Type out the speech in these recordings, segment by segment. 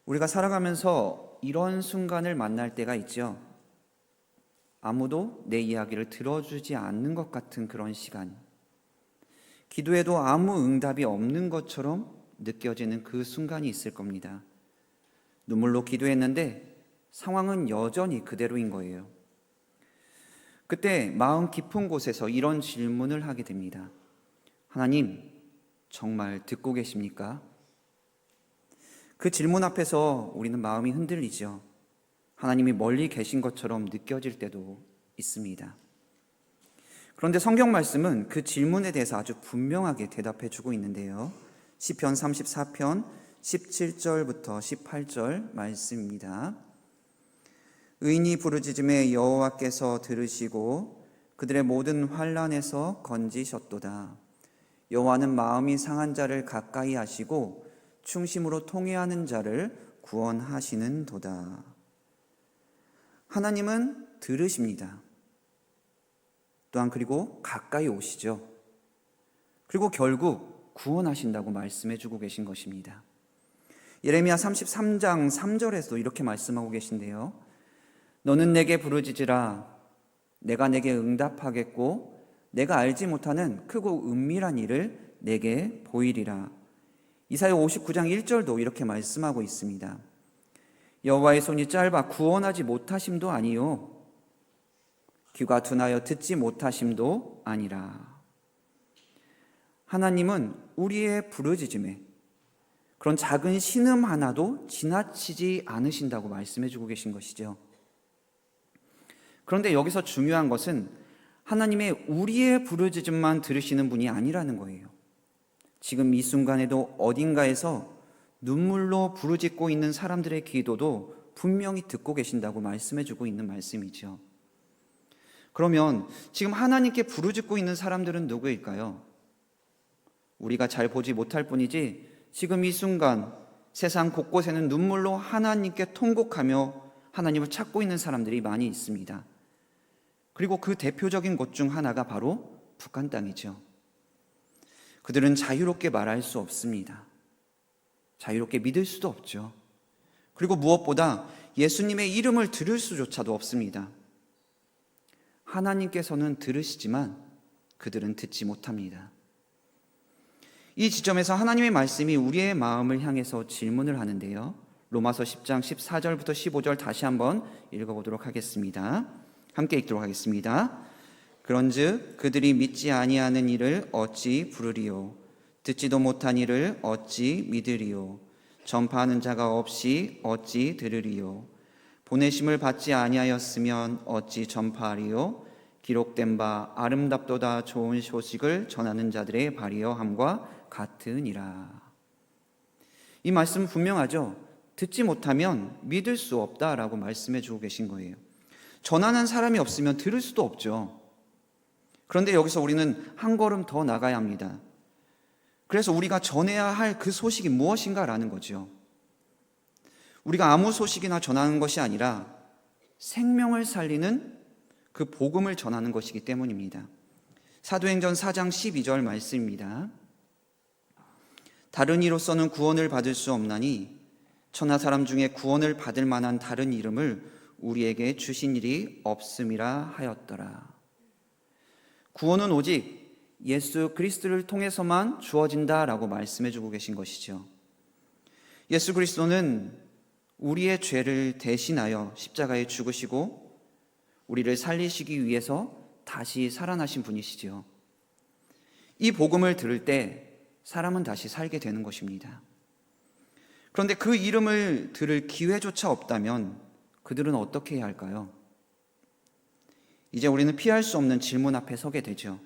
우리가 살아가면서 이런 순간을 만날 때가 있죠. 아무도 내 이야기를 들어주지 않는 것 같은 그런 시간. 기도해도 아무 응답이 없는 것처럼 느껴지는 그 순간이 있을 겁니다. 눈물로 기도했는데 상황은 여전히 그대로인 거예요. 그때 마음 깊은 곳에서 이런 질문을 하게 됩니다. 하나님, 정말 듣고 계십니까? 그 질문 앞에서 우리는 마음이 흔들리죠. 하나님이 멀리 계신 것처럼 느껴질 때도 있습니다. 그런데 성경 말씀은 그 질문에 대해서 아주 분명하게 대답해 주고 있는데요. 시편 34편 17절부터 18절 말씀입니다. 의인이 부르짖음에 여호와께서 들으시고 그들의 모든 환난에서 건지셨도다. 여호와는 마음이 상한 자를 가까이 하시고 충심으로 통회하는 자를 구원하시는 도다. 하나님은 들으십니다. 또한 그리고 가까이 오시죠. 그리고 결국 구원하신다고 말씀해 주고 계신 것입니다. 예레미야 33장 3절에서도 이렇게 말씀하고 계신데요. 너는 내게 부르짖으라. 내가 내게 응답하겠고 내가 알지 못하는 크고 은밀한 일을 내게 보이리라. 이사야 59장 1절도 이렇게 말씀하고 있습니다. 여호와의 손이 짧아 구원하지 못하심도 아니요 귀가 둔하여 듣지 못하심도 아니라. 하나님은 우리의 부르짖음에 그런 작은 신음 하나도 지나치지 않으신다고 말씀해 주고 계신 것이죠. 그런데 여기서 중요한 것은 하나님의 우리의 부르짖음만 들으시는 분이 아니라는 거예요. 지금 이 순간에도 어딘가에서 눈물로 부르짖고 있는 사람들의 기도도 분명히 듣고 계신다고 말씀해 주고 있는 말씀이죠. 그러면 지금 하나님께 부르짖고 있는 사람들은 누구일까요? 우리가 잘 보지 못할 뿐이지 지금 이 순간 세상 곳곳에는 눈물로 하나님께 통곡하며 하나님을 찾고 있는 사람들이 많이 있습니다. 그리고 그 대표적인 곳 중 하나가 바로 북한 땅이죠. 그들은 자유롭게 말할 수 없습니다. 자유롭게 믿을 수도 없죠. 그리고 무엇보다 예수님의 이름을 들을 수조차도 없습니다. 하나님께서는 들으시지만 그들은 듣지 못합니다. 이 지점에서 하나님의 말씀이 우리의 마음을 향해서 질문을 하는데요. 로마서 10장 14절부터 15절 다시 한번 읽어보도록 하겠습니다. 함께 읽도록 하겠습니다. 그런즉 그들이 믿지 아니하는 일을 어찌 부르리요? 듣지도 못한 일을 어찌 믿으리요? 전파하는 자가 없이 어찌 들으리요? 보내심을 받지 아니하였으면 어찌 전파하리요? 기록된 바 아름답도다 좋은 소식을 전하는 자들의 발이여함과 같으니라. 이 말씀은 분명하죠. 듣지 못하면 믿을 수 없다라고 말씀해 주고 계신 거예요. 전하는 사람이 없으면 들을 수도 없죠. 그런데 여기서 우리는 한 걸음 더 나가야 합니다. 그래서 우리가 전해야 할 그 소식이 무엇인가라는 거죠. 우리가 아무 소식이나 전하는 것이 아니라 생명을 살리는 그 복음을 전하는 것이기 때문입니다. 사도행전 4장 12절 말씀입니다. 다른 이로서는 구원을 받을 수 없나니 천하 사람 중에 구원을 받을 만한 다른 이름을 우리에게 주신 일이 없음이라 하였더라. 구원은 오직 예수 그리스도를 통해서만 주어진다라고 말씀해 주고 계신 것이죠. 예수 그리스도는 우리의 죄를 대신하여 십자가에 죽으시고 우리를 살리시기 위해서 다시 살아나신 분이시죠. 이 복음을 들을 때 사람은 다시 살게 되는 것입니다. 그런데 그 이름을 들을 기회조차 없다면 그들은 어떻게 해야 할까요? 이제 우리는 피할 수 없는 질문 앞에 서게 되죠.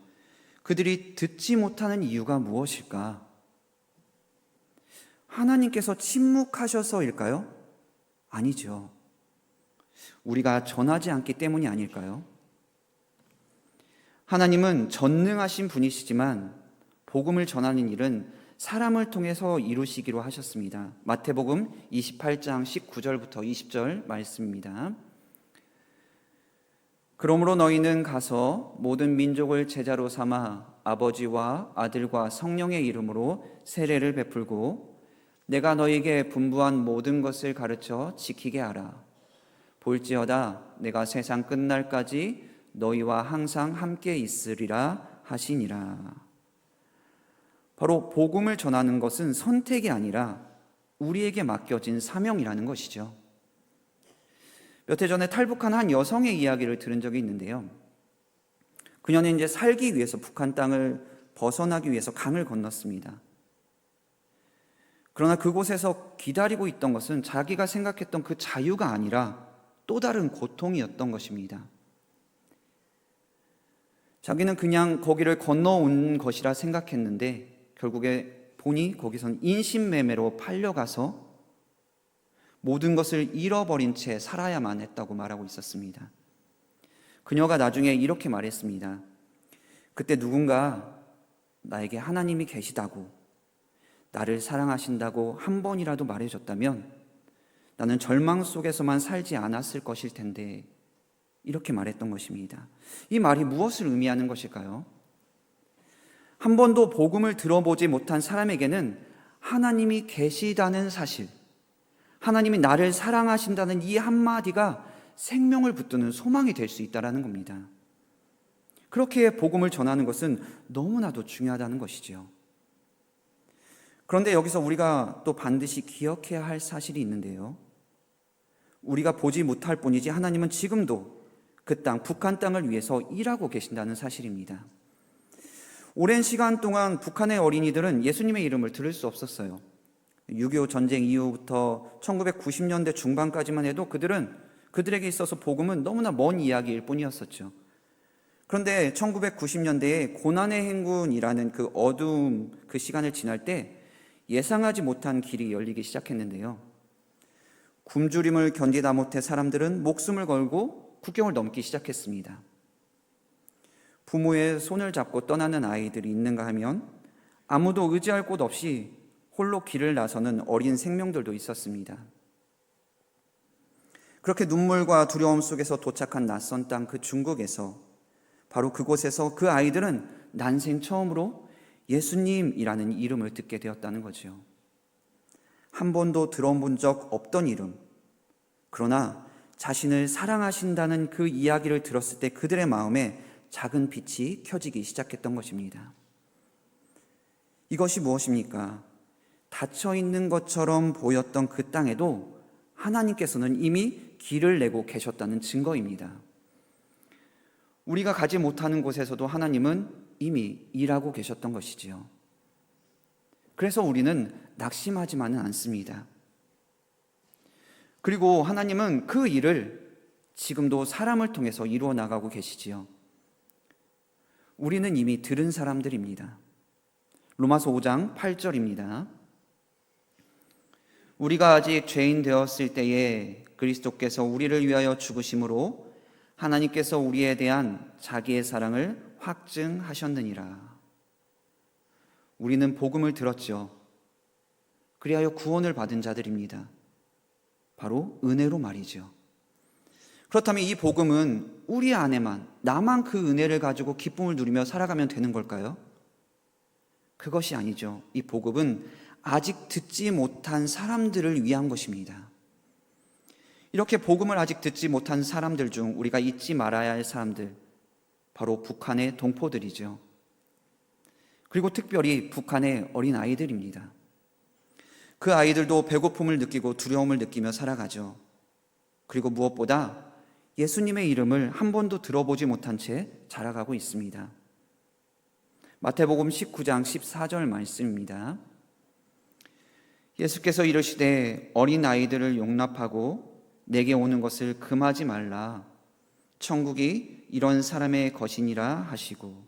그들이 듣지 못하는 이유가 무엇일까? 하나님께서 침묵하셔서일까요? 아니죠. 우리가 전하지 않기 때문이 아닐까요? 하나님은 전능하신 분이시지만 복음을 전하는 일은 사람을 통해서 이루시기로 하셨습니다. 마태복음 28장 19절부터 20절 말씀입니다. 그러므로 너희는 가서 모든 민족을 제자로 삼아 아버지와 아들과 성령의 이름으로 세례를 베풀고 내가 너에게 분부한 모든 것을 가르쳐 지키게 하라. 볼지어다 내가 세상 끝날까지 너희와 항상 함께 있으리라 하시니라. 바로 복음을 전하는 것은 선택이 아니라 우리에게 맡겨진 사명이라는 것이죠. 몇 해 전에 탈북한 한 여성의 이야기를 들은 적이 있는데요. 그녀는 이제 살기 위해서 북한 땅을 벗어나기 위해서 강을 건넜습니다. 그러나 그곳에서 기다리고 있던 것은 자기가 생각했던 그 자유가 아니라 또 다른 고통이었던 것입니다. 자기는 그냥 거기를 건너온 것이라 생각했는데 결국에 보니 거기선 인신매매로 팔려가서 모든 것을 잃어버린 채 살아야만 했다고 말하고 있었습니다. 그녀가 나중에 이렇게 말했습니다. 그때 누군가 나에게 하나님이 계시다고, 나를 사랑하신다고 한 번이라도 말해줬다면 나는 절망 속에서만 살지 않았을 것일 텐데, 이렇게 말했던 것입니다. 이 말이 무엇을 의미하는 것일까요? 한 번도 복음을 들어보지 못한 사람에게는 하나님이 계시다는 사실, 하나님이 나를 사랑하신다는 이 한마디가 생명을 붙드는 소망이 될 수 있다는 겁니다. 그렇게 복음을 전하는 것은 너무나도 중요하다는 것이죠. 그런데 여기서 우리가 또 반드시 기억해야 할 사실이 있는데요. 우리가 보지 못할 뿐이지 하나님은 지금도 그 땅, 북한 땅을 위해서 일하고 계신다는 사실입니다. 오랜 시간 동안 북한의 어린이들은 예수님의 이름을 들을 수 없었어요. 6.25 전쟁 이후부터 1990년대 중반까지만 해도 그들에게 있어서 복음은 너무나 먼 이야기일 뿐이었었죠. 그런데 1990년대에 고난의 행군이라는 그 어두움, 그 시간을 지날 때 예상하지 못한 길이 열리기 시작했는데요. 굶주림을 견디다 못해 사람들은 목숨을 걸고 국경을 넘기 시작했습니다. 부모의 손을 잡고 떠나는 아이들이 있는가 하면 아무도 의지할 곳 없이 홀로 길을 나서는 어린 생명들도 있었습니다. 그렇게 눈물과 두려움 속에서 도착한 낯선 땅 그 중국에서, 바로 그곳에서 그 아이들은 난생 처음으로 예수님이라는 이름을 듣게 되었다는 거죠. 한 번도 들어본 적 없던 이름, 그러나 자신을 사랑하신다는 그 이야기를 들었을 때 그들의 마음에 작은 빛이 켜지기 시작했던 것입니다. 이것이 무엇입니까? 닫혀 있는 것처럼 보였던 그 땅에도 하나님께서는 이미 길을 내고 계셨다는 증거입니다. 우리가 가지 못하는 곳에서도 하나님은 이미 일하고 계셨던 것이지요. 그래서 우리는 낙심하지만은 않습니다. 그리고 하나님은 그 일을 지금도 사람을 통해서 이루어 나가고 계시지요. 우리는 이미 들은 사람들입니다. 로마서 5장 8절입니다. 우리가 아직 죄인 되었을 때에 그리스도께서 우리를 위하여 죽으심으로 하나님께서 우리에 대한 자기의 사랑을 확증하셨느니라. 우리는 복음을 들었죠. 그리하여 구원을 받은 자들입니다. 바로 은혜로 말이죠. 그렇다면 이 복음은 우리 안에만, 나만 그 은혜를 가지고 기쁨을 누리며 살아가면 되는 걸까요? 그것이 아니죠. 이 복음은 아직 듣지 못한 사람들을 위한 것입니다. 이렇게 복음을 아직 듣지 못한 사람들 중 우리가 잊지 말아야 할 사람들, 바로 북한의 동포들이죠. 그리고 특별히 북한의 어린 아이들입니다. 그 아이들도 배고픔을 느끼고 두려움을 느끼며 살아가죠. 그리고 무엇보다 예수님의 이름을 한 번도 들어보지 못한 채 자라가고 있습니다. 마태복음 19장 14절 말씀입니다. 예수께서 이르시되 어린 아이들을 용납하고 내게 오는 것을 금하지 말라. 천국이 이런 사람의 것이니라 하시고,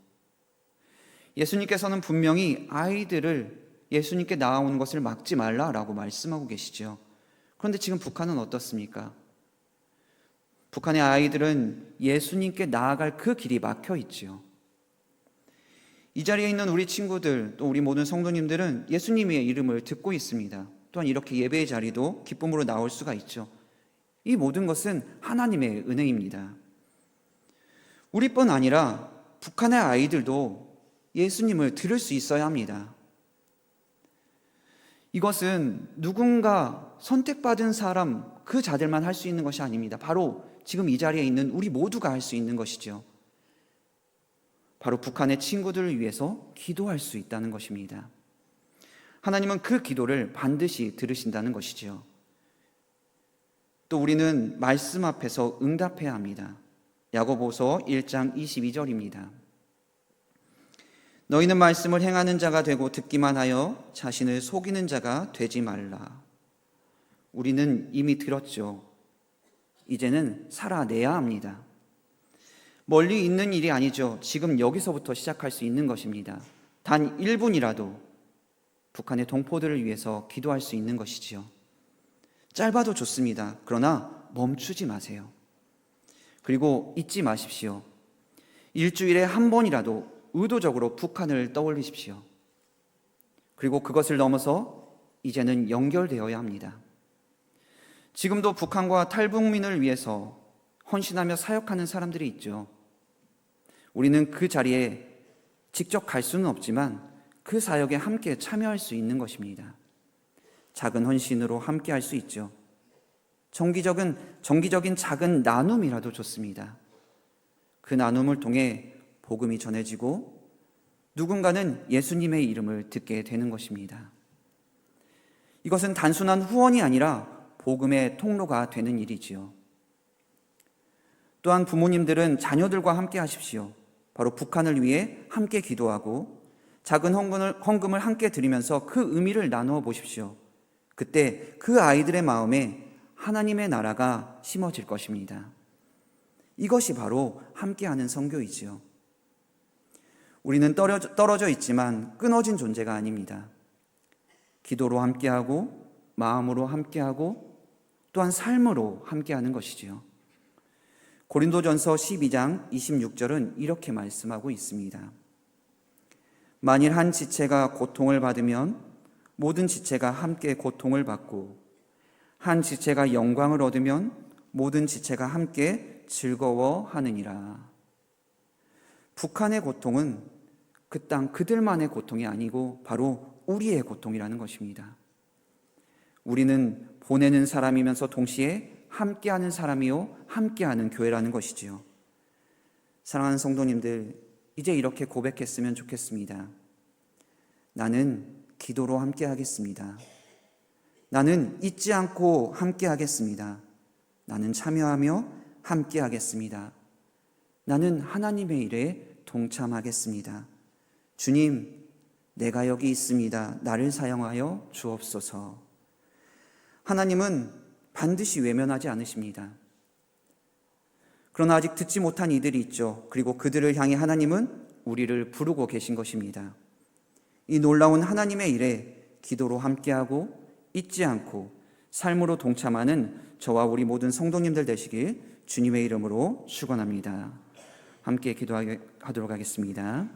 예수님께서는 분명히 아이들을 예수님께 나아오는 것을 막지 말라라고 말씀하고 계시죠. 그런데 지금 북한은 어떻습니까? 북한의 아이들은 예수님께 나아갈 그 길이 막혀 있지요. 이 자리에 있는 우리 친구들, 또 우리 모든 성도님들은 예수님의 이름을 듣고 있습니다. 또한 이렇게 예배의 자리도 기쁨으로 나올 수가 있죠. 이 모든 것은 하나님의 은혜입니다. 우리뿐 아니라 북한의 아이들도 예수님을 들을 수 있어야 합니다. 이것은 누군가 선택받은 사람, 그 자들만 할 수 있는 것이 아닙니다. 바로 지금 이 자리에 있는 우리 모두가 할 수 있는 것이죠. 바로 북한의 친구들을 위해서 기도할 수 있다는 것입니다. 하나님은 그 기도를 반드시 들으신다는 것이지요. 또 우리는 말씀 앞에서 응답해야 합니다. 야고보서 1장 22절입니다. 너희는 말씀을 행하는 자가 되고 듣기만 하여 자신을 속이는 자가 되지 말라. 우리는 이미 들었죠. 이제는 살아내야 합니다. 멀리 있는 일이 아니죠. 지금 여기서부터 시작할 수 있는 것입니다. 단 1분이라도 북한의 동포들을 위해서 기도할 수 있는 것이지요. 짧아도 좋습니다. 그러나 멈추지 마세요. 그리고 잊지 마십시오. 일주일에 한 번이라도 의도적으로 북한을 떠올리십시오. 그리고 그것을 넘어서 이제는 연결되어야 합니다. 지금도 북한과 탈북민을 위해서 헌신하며 사역하는 사람들이 있죠. 우리는 그 자리에 직접 갈 수는 없지만 그 사역에 함께 참여할 수 있는 것입니다. 작은 헌신으로 함께 할 수 있죠. 정기적인 작은 나눔이라도 좋습니다. 그 나눔을 통해 복음이 전해지고 누군가는 예수님의 이름을 듣게 되는 것입니다. 이것은 단순한 후원이 아니라 복음의 통로가 되는 일이지요. 또한 부모님들은 자녀들과 함께 하십시오. 바로 북한을 위해 함께 기도하고 작은 헌금을 함께 드리면서 그 의미를 나누어 보십시오. 그때 그 아이들의 마음에 하나님의 나라가 심어질 것입니다. 이것이 바로 함께하는 선교이지요. 우리는 떨어져 있지만 끊어진 존재가 아닙니다. 기도로 함께하고 마음으로 함께하고 또한 삶으로 함께하는 것이지요. 고린도전서 12장 26절은 이렇게 말씀하고 있습니다. 만일 한 지체가 고통을 받으면 모든 지체가 함께 고통을 받고 한 지체가 영광을 얻으면 모든 지체가 함께 즐거워하느니라. 북한의 고통은 그 땅 그들만의 고통이 아니고 바로 우리의 고통이라는 것입니다. 우리는 보내는 사람이면서 동시에 함께하는 사람이요 함께하는 교회라는 것이지요. 사랑하는 성도님들, 이제 이렇게 고백했으면 좋겠습니다. 나는 기도로 함께하겠습니다. 나는 잊지 않고 함께하겠습니다. 나는 참여하며 함께하겠습니다. 나는 하나님의 일에 동참하겠습니다. 주님, 내가 여기 있습니다. 나를 사용하여 주옵소서. 하나님은 반드시 외면하지 않으십니다. 그러나 아직 듣지 못한 이들이 있죠. 그리고 그들을 향해 하나님은 우리를 부르고 계신 것입니다. 이 놀라운 하나님의 일에 기도로 함께하고 잊지 않고 삶으로 동참하는 저와 우리 모든 성도님들 되시길 주님의 이름으로 축원합니다. 함께 기도하도록 하겠습니다.